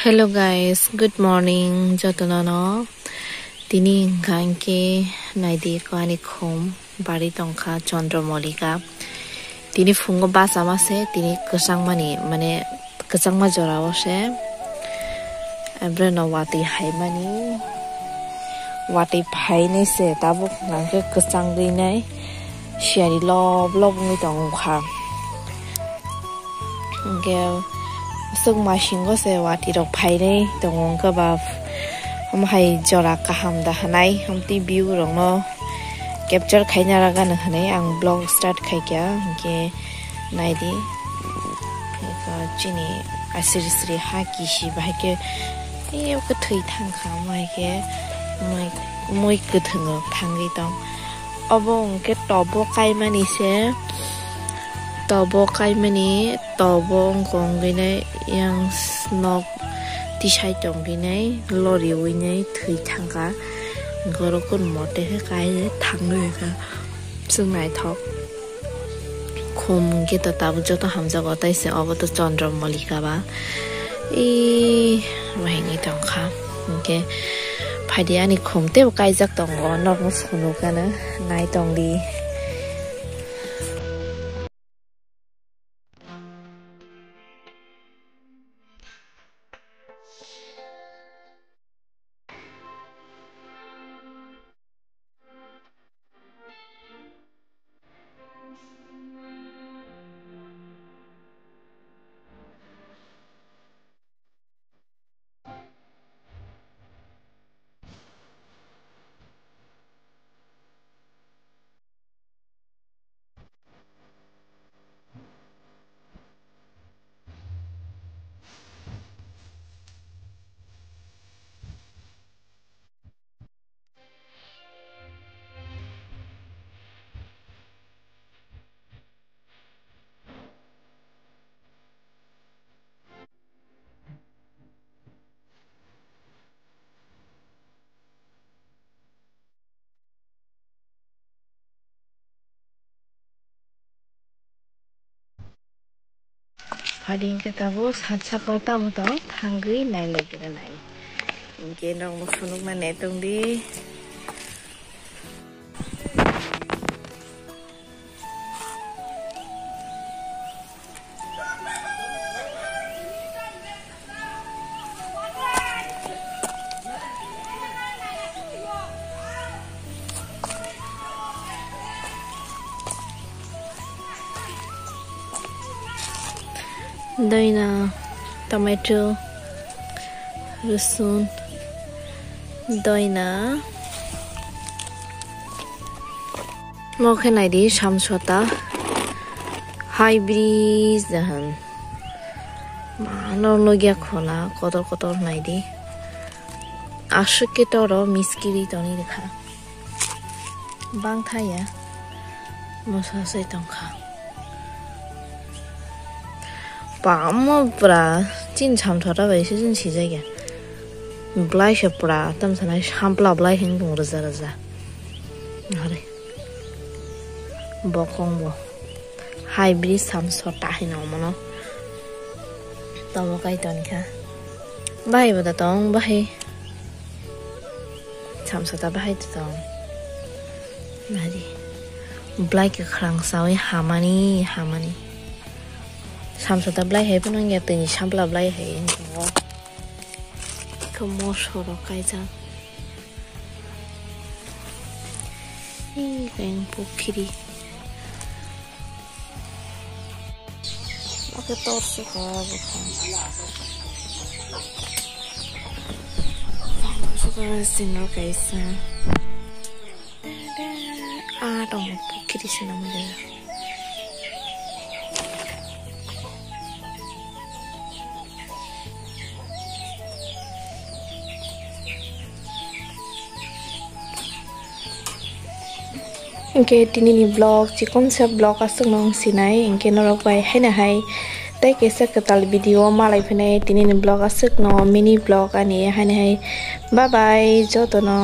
Hello guys, good morning. Jotono tini ganke naidi ko ani khum bari tongkha Chandramolika. Tini fungo basama se tini kesangmani mane kesangma jorao se. Abrena wati hai mani wati pai ne se tabu ganke kesangri nai Siyari lob ngi tongkha. Ngel sung mashingo se wati rok pai nei tongong ka ba hai jora kaham da hanai ti view rong no capture khaina raga na hanai ang blog start khai kya ke naidi ka chini asiri ha ki shi ba ke e ka thui thang kha mai ke moi ke thang thangi tong obong ke tobo kai mani se tobo kai mani tobo kong gine yang snok ti sai tong gine lori wine thui thanga goro kun mote he kai thang noi ka sung nai thok khum ge ta tabu joto hamja gotai se obo to Chandramolika ba e wahingi tong kha ke phadi ani khum te kai jak tong go nok sunu kana nai tong di Hading kita bos hatsa kota muto tanggi nai lagi nai. Mungkin dong musunuk mana tung di. Doina tomato rusun doina mau khe nai di samsota hybrid jahan mano logia khola kotor nai di ashke toro miskiri toni rekha bang thaya mosa sai tongkha Bama bra jin cham thora bai se jin chi jage blai she bra tam sanai shampla blai hing dong raza hare bokong bo hybrid sam sota hin no tamo kai ton kha bai ba da tong bai cham sota bai tong nari blai ke khrang sawi hamani samsota blai he punang ya tini sampla blai he ngo komo soro kaisa keng pukiri oke torso ka bukan suka sinno kaisa dong pukiri sinamada Ingke tini ni vlog cikon se vlog asung nong sinai ingke norok bai haina hai tai kesa ketal video malai phane tini ni vlog asuk no mini vlog ani haina hai bye bye jotono